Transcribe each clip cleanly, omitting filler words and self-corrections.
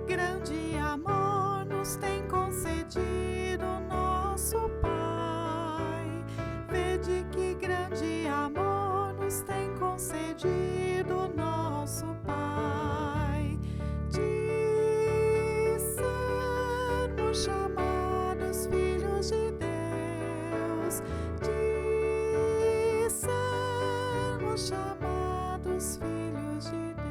grande amor nos tem concedido nosso Pai. Vede que grande amor nos tem concedido nosso Pai. De sermos chamados filhos de Deus, de sermos chamados filhos de Deus.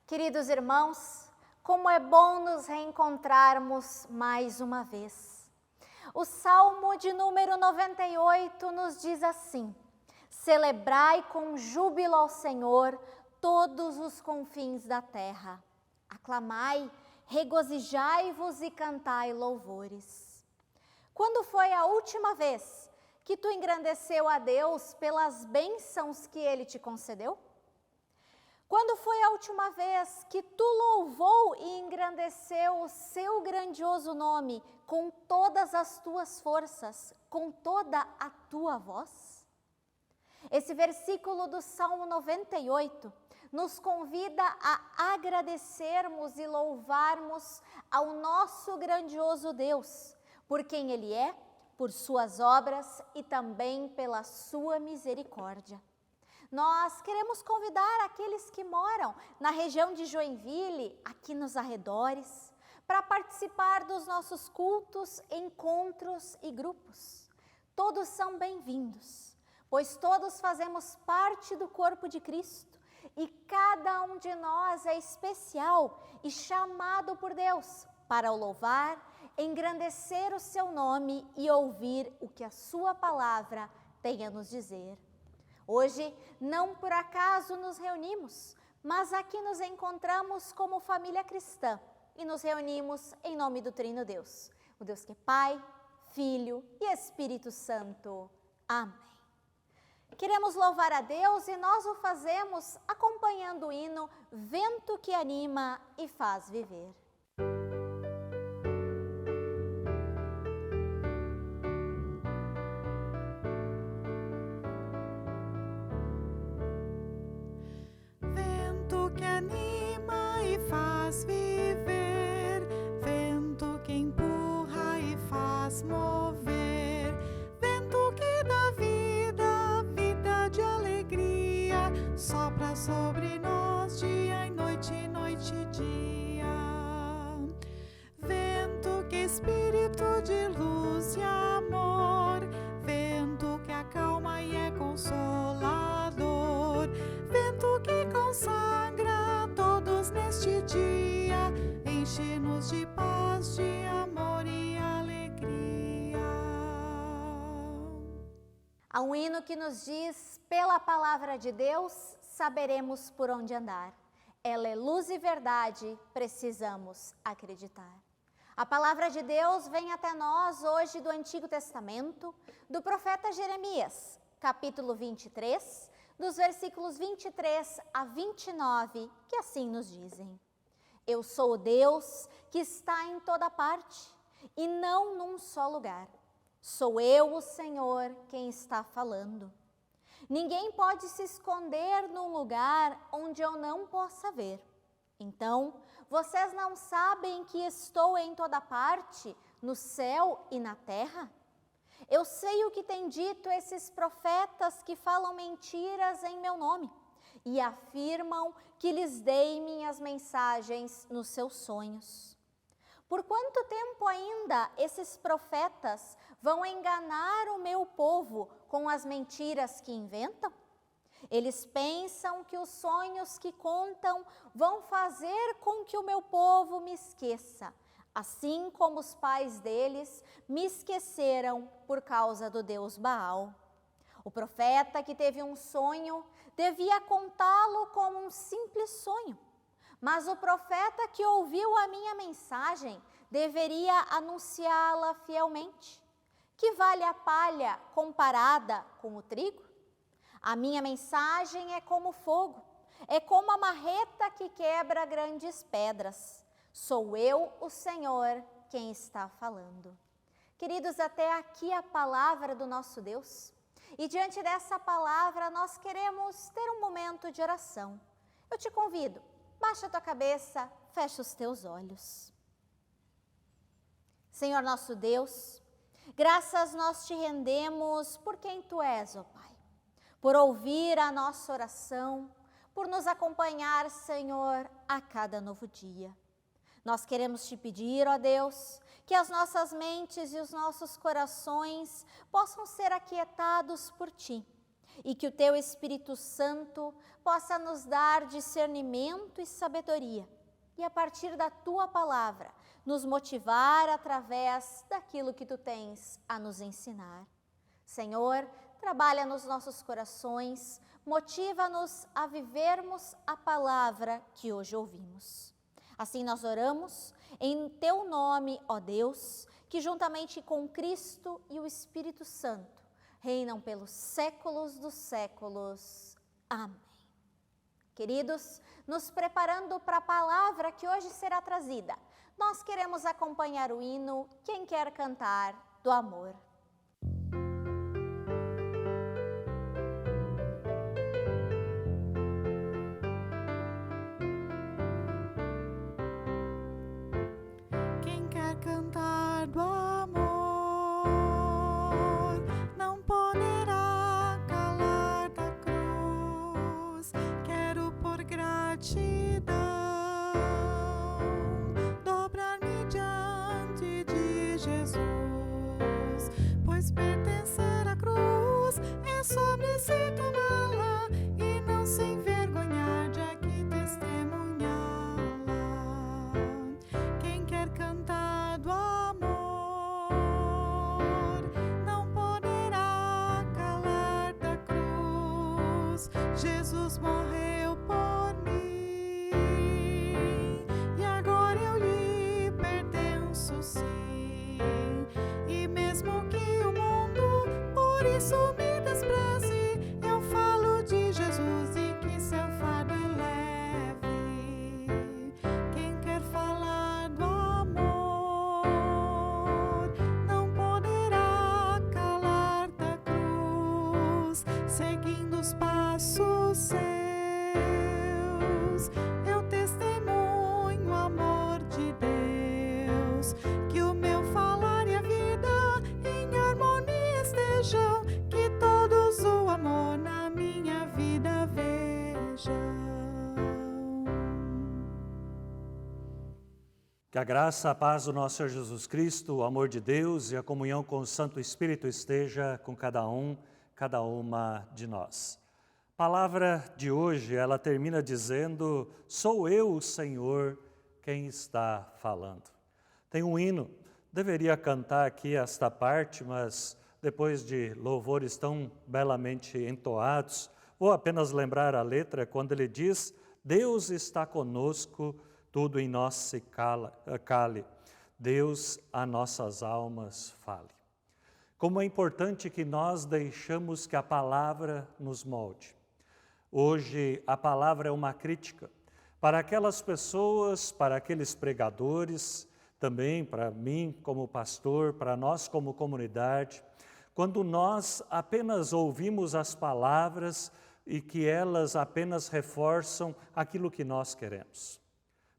Queridos irmãos, como é bom nos reencontrarmos mais uma vez. O Salmo de número 98 nos diz assim: celebrai com júbilo ao Senhor todos os confins da terra. Aclamai, regozijai-vos e cantai louvores. Quando foi a última vez que tu engrandeceu a Deus pelas bênçãos que Ele te concedeu? Quando foi a última vez que tu louvou e engrandeceu o seu grandioso nome com todas as tuas forças, com toda a tua voz? Esse versículo do Salmo 98 nos convida a agradecermos e louvarmos ao nosso grandioso Deus, por quem Ele é, por suas obras e também pela sua misericórdia. Nós queremos convidar aqueles que moram na região de Joinville, aqui nos arredores, para participar dos nossos cultos, encontros e grupos. Todos são bem-vindos, pois todos fazemos parte do corpo de Cristo e cada um de nós é especial e chamado por Deus para o louvar, engrandecer o seu nome e ouvir o que a sua palavra tem a nos dizer. Hoje, não por acaso nos reunimos, mas aqui nos encontramos como família cristã e nos reunimos em nome do Trino Deus, o Deus que é Pai, Filho e Espírito Santo. Amém. Queremos louvar a Deus e nós o fazemos acompanhando o hino Vento que anima e faz viver. Faz viver, vento que empurra e faz mover, vento que dá vida, vida de alegria, sopra sobre nós dia e noite, noite e dia. Vento que é espírito de luz e amor, vento que acalma e é consolador, vento que consagra neste dia, enche-nos de paz, de amor e alegria. Há um hino que nos diz: pela palavra de Deus, saberemos por onde andar. Ela é luz e verdade, precisamos acreditar. A palavra de Deus vem até nós hoje do Antigo Testamento, do profeta Jeremias, capítulo 23, dos versículos 23 a 29, que assim nos dizem: eu sou o Deus que está em toda parte, e não num só lugar. Sou eu, o Senhor, quem está falando. Ninguém pode se esconder num lugar onde eu não possa ver. Então, vocês não sabem que estou em toda parte, no céu e na terra? Eu sei o que têm dito esses profetas que falam mentiras em meu nome e afirmam que lhes dei minhas mensagens nos seus sonhos. Por quanto tempo ainda esses profetas vão enganar o meu povo com as mentiras que inventam? Eles pensam que os sonhos que contam vão fazer com que o meu povo me esqueça, assim como os pais deles me esqueceram por causa do deus Baal. O profeta que teve um sonho devia contá-lo como um simples sonho, mas o profeta que ouviu a minha mensagem deveria anunciá-la fielmente. Que vale a palha comparada com o trigo? A minha mensagem é como fogo, é como a marreta que quebra grandes pedras. Sou eu, o Senhor, quem está falando. Queridos, até aqui a palavra do nosso Deus. E diante dessa palavra nós queremos ter um momento de oração. Eu te convido baixa a tua cabeça, fecha os teus olhos. Senhor nosso Deus, graças nós te rendemos por quem tu és, ó Pai, por ouvir a nossa oração, por nos acompanhar, Senhor, a cada novo dia. Nós queremos te pedir, ó Deus, que as nossas mentes e os nossos corações possam ser aquietados por ti e que o teu Espírito Santo possa nos dar discernimento e sabedoria e, a partir da tua palavra, nos motivar através daquilo que tu tens a nos ensinar. Senhor, trabalha nos nossos corações, motiva-nos a vivermos a palavra que hoje ouvimos. Assim nós oramos em teu nome, ó Deus, que juntamente com Cristo e o Espírito Santo reinam pelos séculos dos séculos. Amém. Queridos, nos preparando para a palavra que hoje será trazida, nós queremos acompanhar o hino Quem Quer Cantar do Amor. Quem quer cantar do amor não poderá calar da cruz. Quero por gratidão dobrar-me diante de Jesus, pois pertencer à cruz é sobre si tomá-la e não se envergonhar de aqui testemunhá-la. Quem quer cantar do amor não poderá calar da cruz. Jesus morreu por mim e agora eu lhe pertenço, sim. E mesmo que o mundo por isso me despreze, eu falo de Jesus e que seu fardo é leve. Quem quer falar do amor não poderá calar da cruz, seguindo os passos seus. Eu testemunho o amor de Deus, que o meu falar e a vida em harmonia estejam, que todos o amor na minha vida vejam. Que a graça, a paz do nosso Senhor Jesus Cristo, o amor de Deus e a comunhão com o Santo Espírito esteja com cada um, cada uma de nós. A palavra de hoje, ela termina dizendo: sou eu, o Senhor, quem está falando. Tem um hino, deveria cantar aqui esta parte, mas depois de louvores tão belamente entoados, vou apenas lembrar a letra quando ele diz: Deus está conosco, tudo em nós se cale, Deus a nossas almas fale. Como é importante que nós deixamos que a palavra nos molde. Hoje a palavra é uma crítica para aquelas pessoas, para aqueles pregadores, também para mim como pastor, para nós como comunidade, quando nós apenas ouvimos as palavras e que elas apenas reforçam aquilo que nós queremos.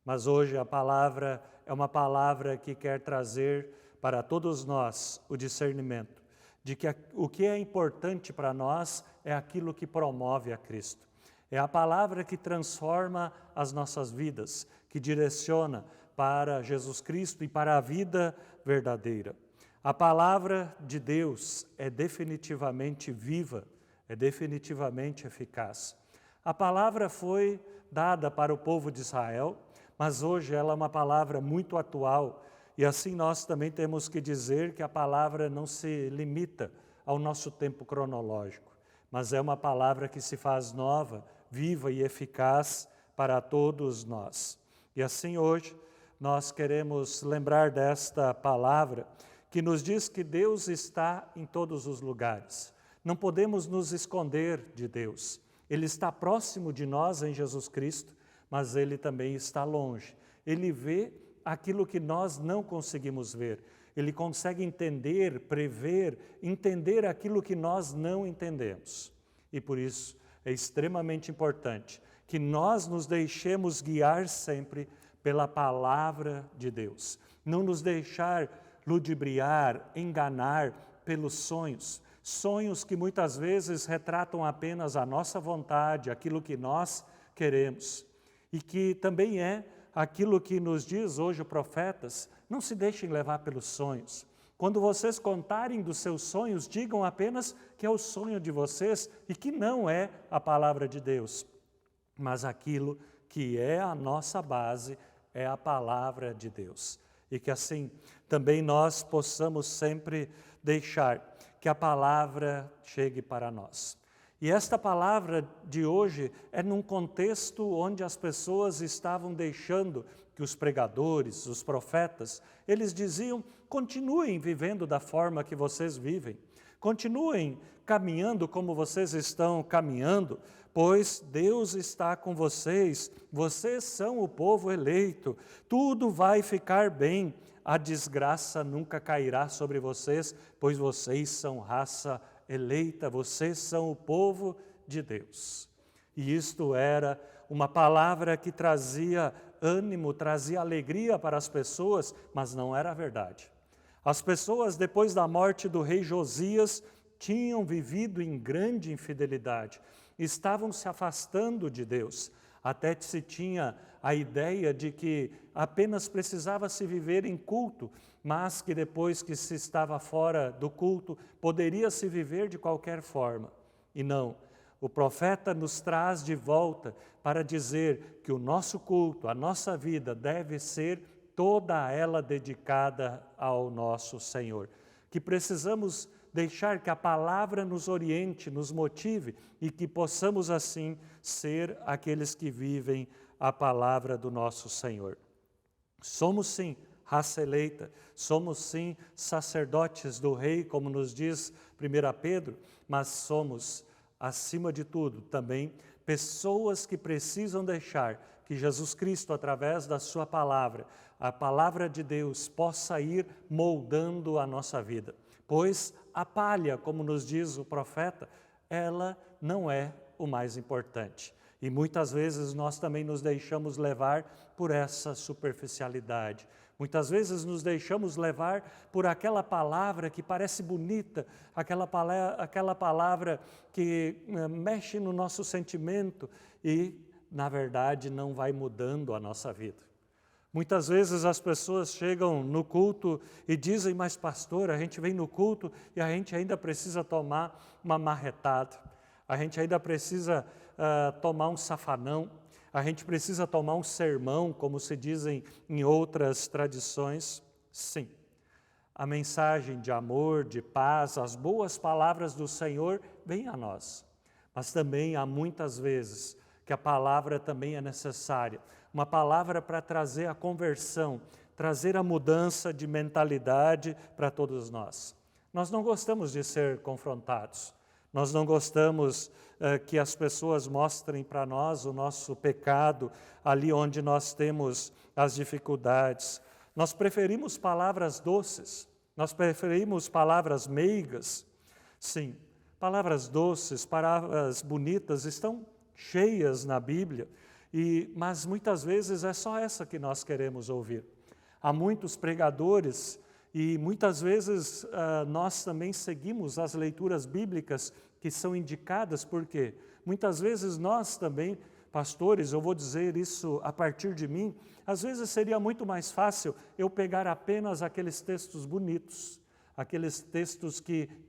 Mas hoje a palavra é uma palavra que quer trazer para todos nós o discernimento de que o que é importante para nós é aquilo que promove a Cristo. É a palavra que transforma as nossas vidas, que direciona para Jesus Cristo e para a vida verdadeira. A palavra de Deus é definitivamente viva, é definitivamente eficaz. A palavra foi dada para o povo de Israel, mas hoje ela é uma palavra muito atual, e assim nós também temos que dizer que a palavra não se limita ao nosso tempo cronológico, mas é uma palavra que se faz nova, viva e eficaz para todos nós. E assim hoje nós queremos lembrar desta palavra que nos diz que Deus está em todos os lugares. Não podemos nos esconder de Deus. Ele está próximo de nós em Jesus Cristo, mas Ele também está longe. Ele vê aquilo que nós não conseguimos ver. Ele consegue entender, prever, entender aquilo que nós não entendemos. E por isso é extremamente importante que nós nos deixemos guiar sempre pela palavra de Deus. Não nos deixar ludibriar, enganar pelos sonhos. Sonhos que muitas vezes retratam apenas a nossa vontade, aquilo que nós queremos. E que também é aquilo que nos diz hoje o profetas, não se deixem levar pelos sonhos. Quando vocês contarem dos seus sonhos, digam apenas que é o sonho de vocês e que não é a palavra de Deus. Mas aquilo que é a nossa base é a palavra de Deus. E que assim também nós possamos sempre deixar que a palavra chegue para nós. E esta palavra de hoje é num contexto onde as pessoas estavam deixando que os pregadores, os profetas, eles diziam: continuem vivendo da forma que vocês vivem, continuem caminhando como vocês estão caminhando, pois Deus está com vocês, vocês são o povo eleito, tudo vai ficar bem, a desgraça nunca cairá sobre vocês, pois vocês são raça eleita, vocês são o povo de Deus. E isto era uma palavra que trazia ânimo, trazia alegria para as pessoas, mas não era a verdade. As pessoas, depois da morte do rei Josias, tinham vivido em grande infidelidade, estavam se afastando de Deus. Até se tinha a ideia de que apenas precisava se viver em culto, mas que depois que se estava fora do culto, poderia se viver de qualquer forma. E não, o profeta nos traz de volta para dizer que o nosso culto, a nossa vida deve ser toda ela dedicada ao nosso Senhor. Que precisamos deixar que a palavra nos oriente, nos motive e que possamos assim ser aqueles que vivem a palavra do nosso Senhor. Somos sim raça eleita, somos sim sacerdotes do Rei, como nos diz 1 Pedro, mas somos, acima de tudo, também pessoas que precisam deixar que Jesus Cristo, através da sua palavra, a palavra de Deus, possa ir moldando a nossa vida. Pois a palha, como nos diz o profeta, ela não é o mais importante. E muitas vezes nós também nos deixamos levar por essa superficialidade. Muitas vezes nos deixamos levar por aquela palavra que parece bonita, aquela palavra que mexe no nosso sentimento e, na verdade, não vai mudando a nossa vida. Muitas vezes as pessoas chegam no culto e dizem: mas pastor, a gente vem no culto e a gente ainda precisa tomar uma marretada, a gente ainda precisa tomar um safanão, a gente precisa tomar um sermão, como se dizem em outras tradições. Sim, a mensagem de amor, de paz, as boas palavras do Senhor vêm a nós, mas também há muitas vezes que a palavra também é necessária, uma palavra para trazer a conversão, trazer a mudança de mentalidade para todos nós. Nós não gostamos de ser confrontados, nós não gostamos que as pessoas mostrem para nós o nosso pecado, ali onde nós temos as dificuldades. Nós preferimos palavras doces, nós preferimos palavras meigas. Sim, palavras doces, palavras bonitas estão cheias na Bíblia, mas muitas vezes é só essa que nós queremos ouvir. Há muitos pregadores e muitas vezes nós também seguimos as leituras bíblicas que são indicadas, porque muitas vezes nós também, pastores, eu vou dizer isso a partir de mim, às vezes seria muito mais fácil eu pegar apenas aqueles textos bonitos, aqueles textos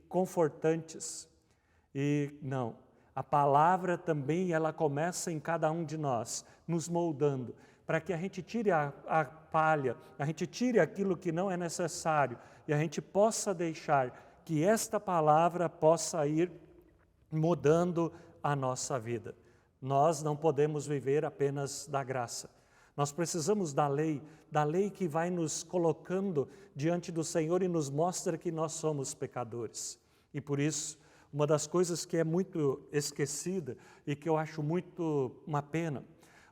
confortantes. E não, a palavra também ela começa em cada um de nós, nos moldando, para que a gente tire a palha, a gente tire aquilo que não é necessário e a gente possa deixar que esta palavra possa ir mudando a nossa vida. Nós não podemos viver apenas da graça. Nós precisamos da lei que vai nos colocando diante do Senhor e nos mostra que nós somos pecadores. E por isso, uma das coisas que é muito esquecida e que eu acho muito uma pena,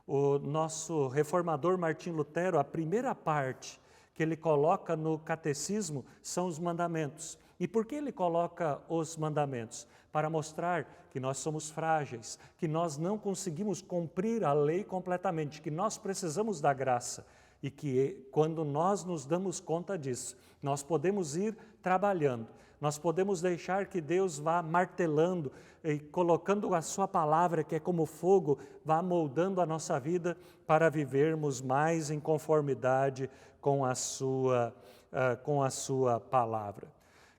o nosso reformador Martim Lutero, a primeira parte que ele coloca no catecismo são os mandamentos. E por que ele coloca os mandamentos? Para mostrar que nós somos frágeis, que nós não conseguimos cumprir a lei completamente, que nós precisamos da graça e que quando nós nos damos conta disso, nós podemos ir trabalhando, nós podemos deixar que Deus vá martelando e colocando a sua palavra, que é como fogo, vá moldando a nossa vida para vivermos mais em conformidade com a sua palavra.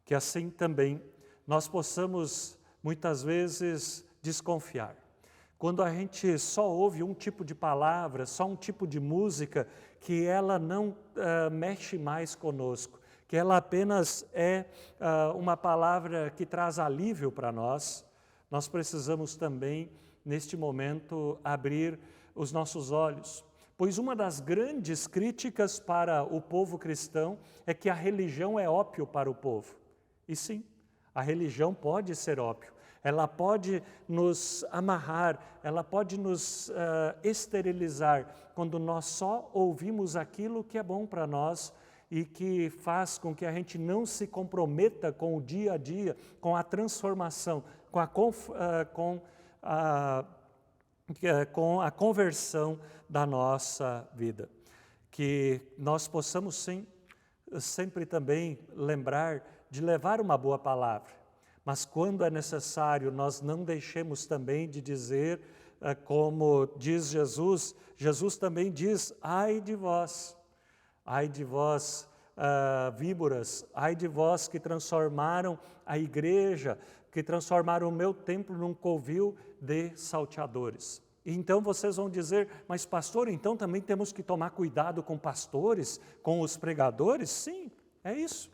Que assim também nós possamos, muitas vezes, desconfiar. Quando a gente só ouve um tipo de palavra, só um tipo de música, que ela não mexe mais conosco, que ela apenas é uma palavra que traz alívio para nós, nós precisamos também, neste momento, abrir os nossos olhos. Pois uma das grandes críticas para o povo cristão é que a religião é ópio para o povo. E sim, a religião pode ser ópio, ela pode nos amarrar, ela pode nos esterilizar, quando nós só ouvimos aquilo que é bom para nós e que faz com que a gente não se comprometa com o dia a dia, com a transformação, com a conversão da nossa vida. Que nós possamos, sim, sempre também lembrar de levar uma boa palavra, mas quando é necessário, nós não deixemos também de dizer, como diz Jesus, Jesus também diz, ai de vós, víboras, ai de vós que transformaram a igreja, que transformaram o meu templo num covil de salteadores. E então vocês vão dizer, mas pastor, então também temos que tomar cuidado com pastores, com os pregadores? Sim, é isso.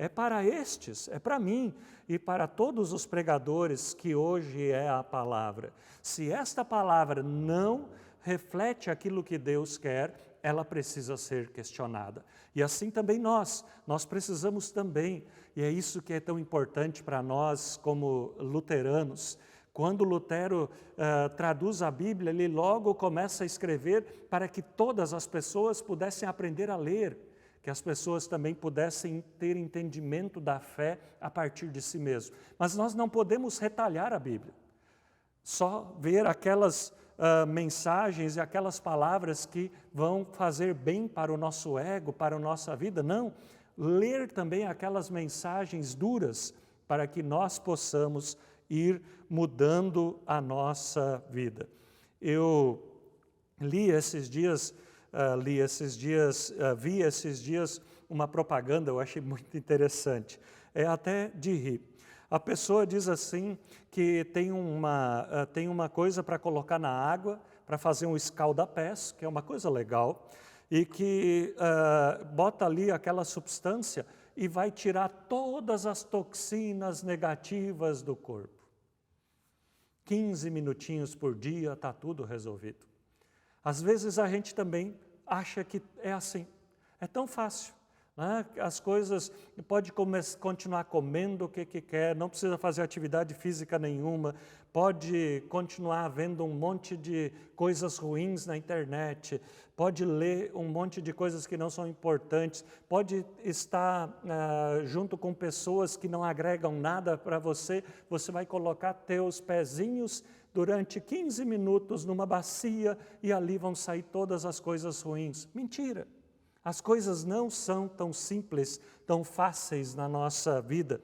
É para estes, é para mim e para todos os pregadores que hoje é a palavra. Se esta palavra não reflete aquilo que Deus quer, ela precisa ser questionada. E assim também nós precisamos também, e é isso que é tão importante para nós como luteranos. Quando Lutero traduz a Bíblia, ele logo começa a escrever para que todas as pessoas pudessem aprender a ler, que as pessoas também pudessem ter entendimento da fé a partir de si mesmo. Mas nós não podemos retalhar a Bíblia, só ver aquelas mensagens e aquelas palavras que vão fazer bem para o nosso ego, para a nossa vida. Não, ler também aquelas mensagens duras para que nós possamos ir mudando a nossa vida. Eu vi esses dias uma propaganda, eu achei muito interessante, é até de rir. A pessoa diz assim que tem uma coisa para colocar na água, para fazer um escaldapés, que é uma coisa legal, e que bota ali aquela substância e vai tirar todas as toxinas negativas do corpo. 15 minutinhos por dia, está tudo resolvido. Às vezes a gente também acha que é assim, é tão fácil, né? As coisas, pode continuar comendo o que quer, não precisa fazer atividade física nenhuma, pode continuar vendo um monte de coisas ruins na internet, pode ler um monte de coisas que não são importantes, pode estar junto com pessoas que não agregam nada para você, você vai colocar teus pezinhos durante 15 minutos numa bacia e ali vão sair todas as coisas ruins. Mentira! As coisas não são tão simples, tão fáceis na nossa vida.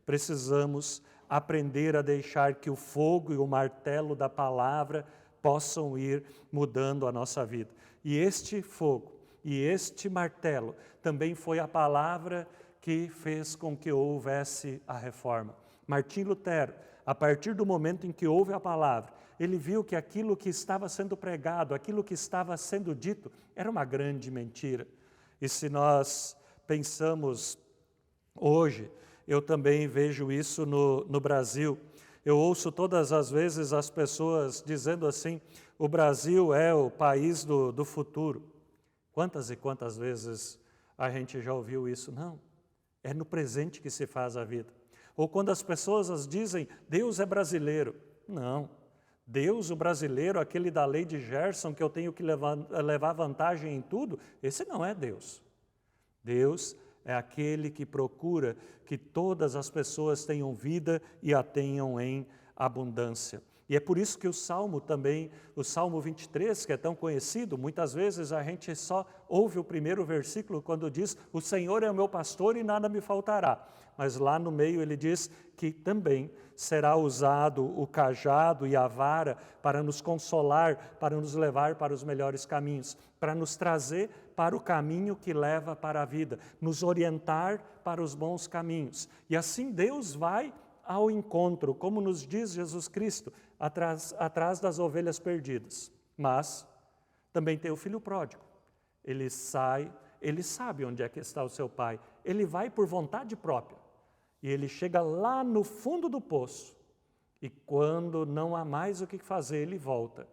Precisamos aprender a deixar que o fogo e o martelo da palavra possam ir mudando a nossa vida. E este fogo e este martelo também foi a palavra que fez com que houvesse a reforma. Martim Lutero, a partir do momento em que houve a palavra, ele viu que aquilo que estava sendo pregado, aquilo que estava sendo dito, era uma grande mentira. E se nós pensamos hoje, eu também vejo isso no Brasil. Eu ouço todas as vezes as pessoas dizendo assim, o Brasil é o país do futuro. Quantas e quantas vezes a gente já ouviu isso? Não, é no presente que se faz a vida. Ou quando as pessoas dizem, Deus é brasileiro. Não, Deus, o brasileiro, aquele da lei de Gerson, que eu tenho que levar vantagem em tudo, esse não é Deus. Deus é aquele que procura que todas as pessoas tenham vida e a tenham em abundância. E é por isso que o Salmo também, o Salmo 23, que é tão conhecido, muitas vezes a gente só ouve o primeiro versículo quando diz: o Senhor é o meu pastor e nada me faltará. Mas lá no meio ele diz que também será usado o cajado e a vara para nos consolar, para nos levar para os melhores caminhos, para nos trazer para o caminho que leva para a vida, nos orientar para os bons caminhos. E assim Deus vai ao encontro, como nos diz Jesus Cristo, atrás das ovelhas perdidas. Mas também tem o filho pródigo. Ele sabe onde é que está o seu pai. Ele vai por vontade própria. E ele chega lá no fundo do poço. E quando não há mais o que fazer, ele volta.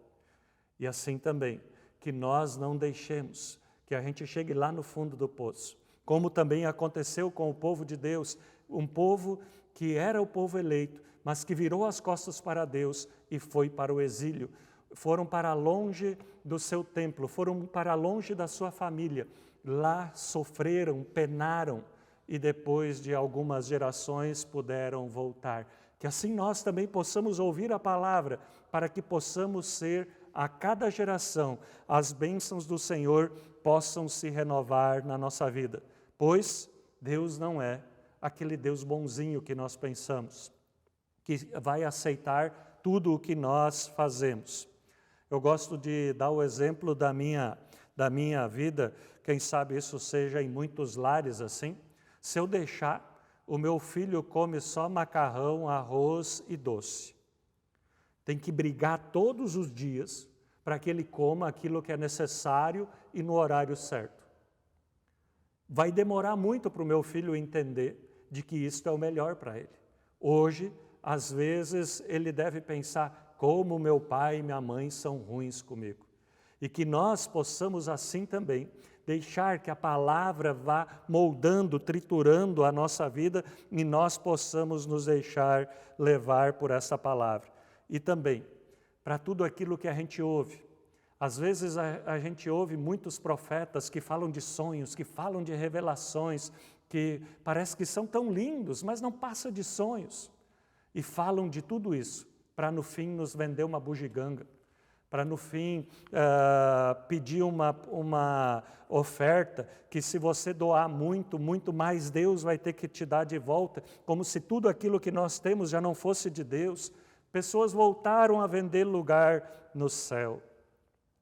E assim também, que nós não deixemos que a gente chegue lá no fundo do poço. Como também aconteceu com o povo de Deus, um povo que era o povo eleito, mas que virou as costas para Deus e foi para o exílio. Foram para longe do seu templo, foram para longe da sua família. Lá sofreram, penaram e depois de algumas gerações puderam voltar. Que assim nós também possamos ouvir a palavra, para que possamos ser, a cada geração, as bênçãos do Senhor possam se renovar na nossa vida. Pois Deus não é aquele Deus bonzinho que nós pensamos, que vai aceitar tudo o que nós fazemos. Eu gosto de dar o exemplo da minha vida, quem sabe isso seja em muitos lares assim. Se eu deixar, o meu filho come só macarrão, arroz e doce. Tem que brigar todos os dias para que ele coma aquilo que é necessário e no horário certo. Vai demorar muito para o meu filho entender de que isto é o melhor para ele. Hoje, às vezes, ele deve pensar: como meu pai e minha mãe são ruins comigo. E que nós possamos assim também deixar que a palavra vá moldando, triturando a nossa vida e nós possamos nos deixar levar por essa palavra. E também, para tudo aquilo que a gente ouve. Às vezes a gente ouve muitos profetas que falam de sonhos, que falam de revelações, que parece que são tão lindos, mas não passa de sonhos. E falam de tudo isso, para no fim nos vender uma bugiganga, para no fim pedir uma oferta que se você doar muito, muito mais, Deus vai ter que te dar de volta, como se tudo aquilo que nós temos já não fosse de Deus. Pessoas voltaram a vender lugar no céu.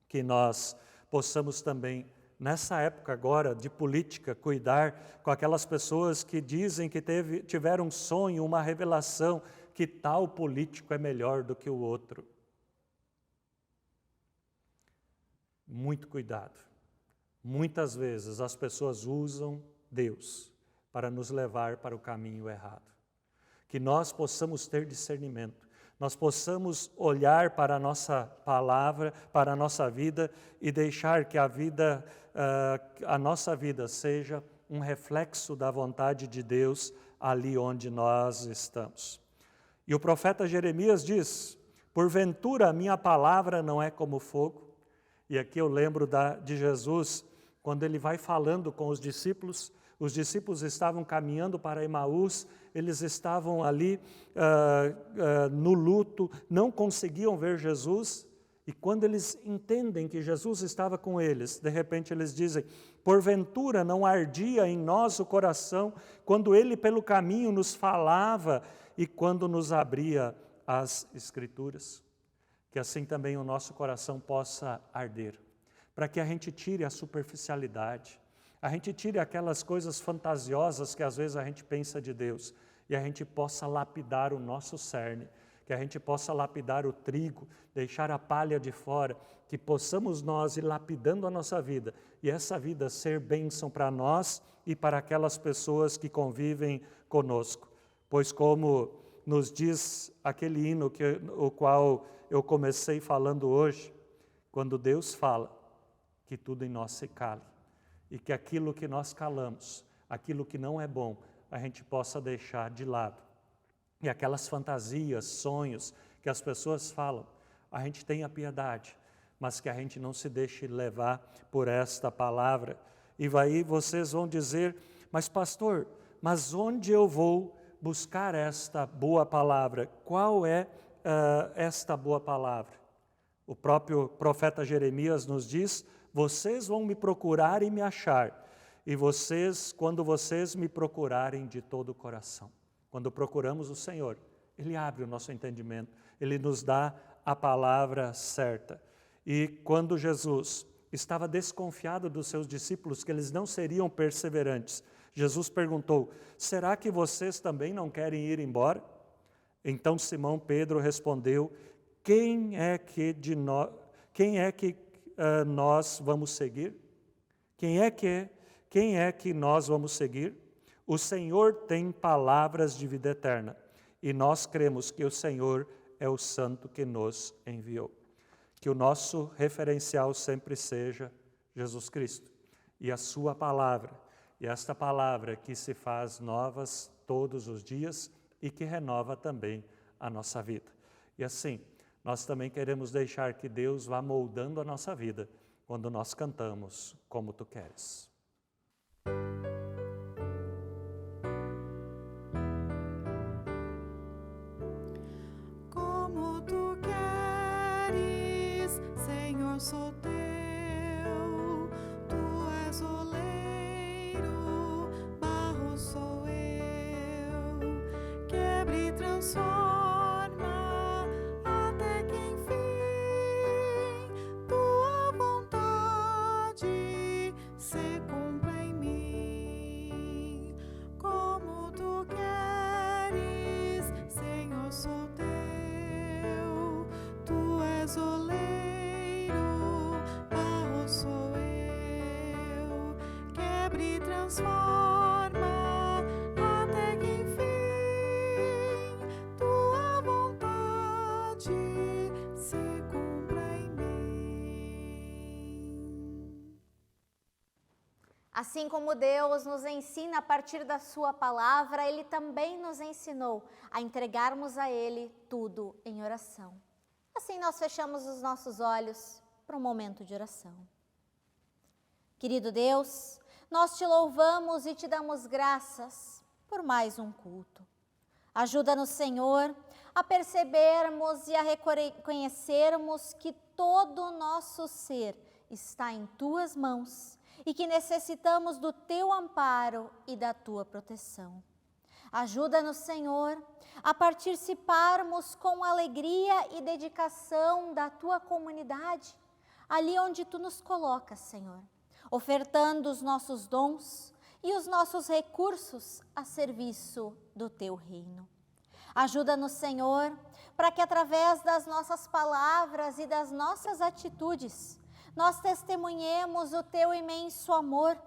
Que nós possamos também, nessa época agora de política, cuidar com aquelas pessoas que dizem que tiveram um sonho, uma revelação, que tal político é melhor do que o outro. Muito cuidado. Muitas vezes as pessoas usam Deus para nos levar para o caminho errado. Que nós possamos ter discernimento. Nós possamos olhar para a nossa palavra, para a nossa vida e deixar que a nossa vida seja um reflexo da vontade de Deus ali onde nós estamos. E o profeta Jeremias diz: porventura a minha palavra não é como fogo. E aqui eu lembro de Jesus, quando ele vai falando com os discípulos estavam caminhando para Emaús, eles estavam ali no luto, não conseguiam ver Jesus, e quando eles entendem que Jesus estava com eles, de repente eles dizem: porventura não ardia em nós o coração, quando Ele pelo caminho nos falava e quando nos abria as Escrituras? Que assim também o nosso coração possa arder, para que a gente tire a superficialidade, a gente tire aquelas coisas fantasiosas que às vezes a gente pensa de Deus, e a gente possa lapidar o nosso cerne, que a gente possa lapidar o trigo, deixar a palha de fora, que possamos nós ir lapidando a nossa vida, e essa vida ser bênção para nós e para aquelas pessoas que convivem conosco. Pois como nos diz aquele hino o qual eu comecei falando hoje, quando Deus fala, que tudo em nós se cale, e que aquilo que nós calamos, aquilo que não é bom, a gente possa deixar de lado. E aquelas fantasias, sonhos que as pessoas falam, a gente tenha piedade, mas que a gente não se deixe levar por esta palavra. E aí vocês vão dizer: Mas pastor, mas onde eu vou buscar esta boa palavra? Qual é esta boa palavra? O próprio profeta Jeremias nos diz: vocês vão me procurar e me achar, e quando vocês me procurarem de todo o coração. Quando procuramos o Senhor, Ele abre o nosso entendimento, Ele nos dá a palavra certa. E quando Jesus estava desconfiado dos seus discípulos, que eles não seriam perseverantes, Jesus perguntou: será que vocês também não querem ir embora? Então Simão Pedro respondeu: quem é que nós vamos seguir? Quem é que nós vamos seguir? O Senhor tem palavras de vida eterna, e nós cremos que o Senhor é o Santo que nos enviou. Que o nosso referencial sempre seja Jesus Cristo e a sua palavra, e esta palavra que se faz novas todos os dias e que renova também a nossa vida. E assim, nós também queremos deixar que Deus vá moldando a nossa vida quando nós cantamos Como Tu Queres. Como tu queres, Senhor, sou teu. Tu és oleiro, barro sou eu. Quebra e transforma até que enfim tua vontade se cumpra em mim. Como tu queres, Senhor, sou teu. Tu és oleiro, barro sou eu. Quebra e transforma até que enfim tua vontade se cumpra em mim. Assim como Deus nos ensina a partir da sua palavra, Ele também nos ensinou a entregarmos a Ele tudo em oração. Assim nós fechamos os nossos olhos para um momento de oração. Querido Deus, nós te louvamos e te damos graças por mais um culto. Ajuda-nos, Senhor, a percebermos e a reconhecermos que todo o nosso ser está em Tuas mãos e que necessitamos do Teu amparo e da Tua proteção. Ajuda-nos, Senhor, a participarmos com alegria e dedicação da Tua comunidade, ali onde Tu nos colocas, Senhor, ofertando os nossos dons e os nossos recursos a serviço do Teu reino. Ajuda-nos, Senhor, para que através das nossas palavras e das nossas atitudes, nós testemunhemos o Teu imenso amor,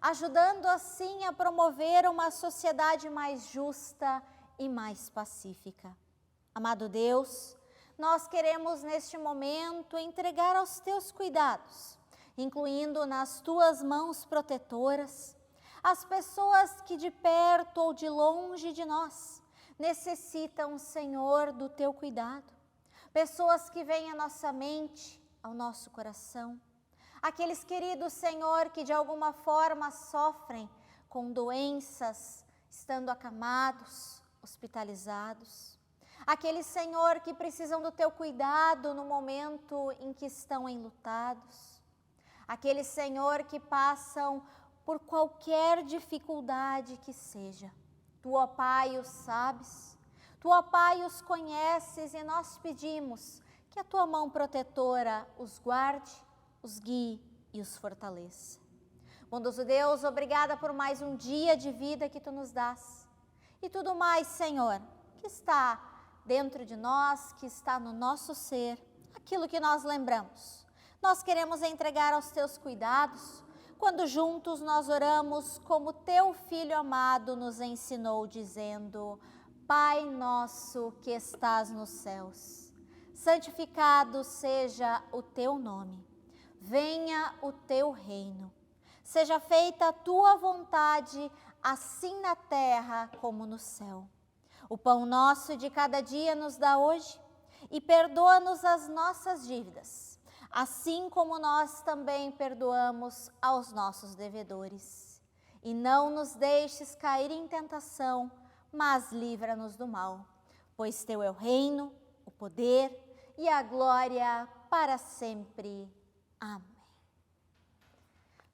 ajudando assim a promover uma sociedade mais justa e mais pacífica. Amado Deus, nós queremos neste momento entregar aos Teus cuidados, incluindo nas Tuas mãos protetoras, as pessoas que de perto ou de longe de nós necessitam, Senhor, do Teu cuidado. Pessoas que vêm à nossa mente, ao nosso coração. Aqueles queridos, Senhor, que de alguma forma sofrem com doenças, estando acamados, hospitalizados. Aqueles, Senhor, que precisam do Teu cuidado no momento em que estão enlutados. Aqueles, Senhor, que passam por qualquer dificuldade que seja. Tu, ó Pai, os sabes. Tu, ó Pai, os conheces e nós pedimos que a Tua mão protetora os guarde, os guie e os fortaleça. Bondoso Deus, obrigada por mais um dia de vida que Tu nos dás. E tudo mais, Senhor, que está dentro de nós, que está no nosso ser, aquilo que nós lembramos. Nós queremos entregar aos Teus cuidados, quando juntos nós oramos como Teu Filho amado nos ensinou, dizendo: Pai nosso que estás nos céus, santificado seja o Teu nome. Venha o Teu reino. Seja feita a Tua vontade, assim na terra como no céu. O pão nosso de cada dia nos dá hoje e perdoa-nos as nossas dívidas, assim como nós também perdoamos aos nossos devedores. e não nos deixes cair em tentação, mas livra-nos do mal. Pois teu é o reino, o poder e a glória para sempre. Amém.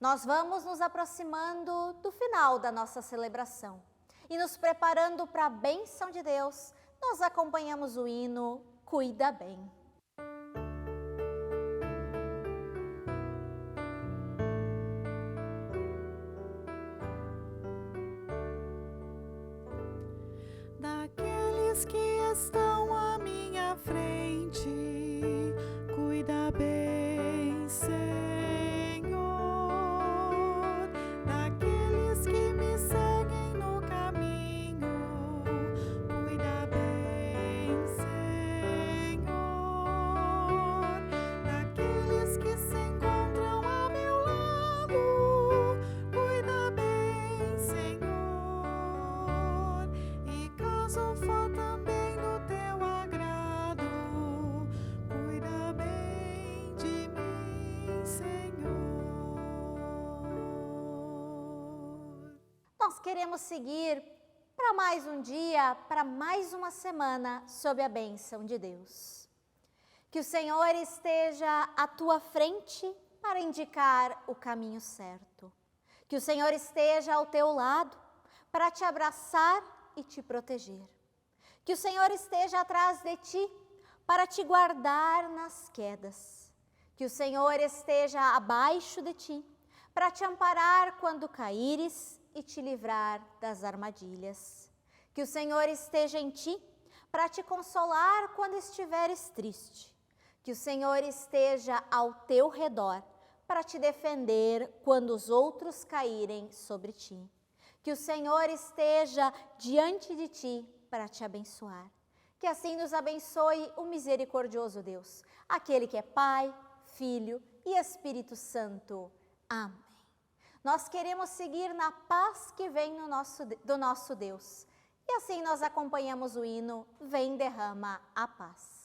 Nós vamos nos aproximando do final da nossa celebração e nos preparando para a bênção de Deus. Nós acompanhamos o hino Cuida Bem. Daqueles que estão à minha frente, cuida bem, Senhor. Daqueles que me seguem no caminho, cuida bem, Senhor. Daqueles que se encontram a meu lado, cuida bem, Senhor. E caso for também do teu agrado, cuida bem de mim, Senhor. Nós queremos seguir para mais um dia, para mais uma semana, sob a bênção de Deus. Que o Senhor esteja à tua frente para indicar o caminho certo. Que o Senhor esteja ao teu lado para te abraçar e te proteger. Que o Senhor esteja atrás de ti para te guardar nas quedas. Que o Senhor esteja abaixo de ti para te amparar quando caíres e te livrar das armadilhas. Que o Senhor esteja em ti para te consolar quando estiveres triste. Que o Senhor esteja ao teu redor para te defender quando os outros caírem sobre ti. Que o Senhor esteja diante de ti para te abençoar. Que assim nos abençoe o misericordioso Deus, aquele que é Pai, Filho e Espírito Santo. Amém. Nós queremos seguir na paz que vem do nosso Deus. E assim nós acompanhamos o hino Vem derrama a paz.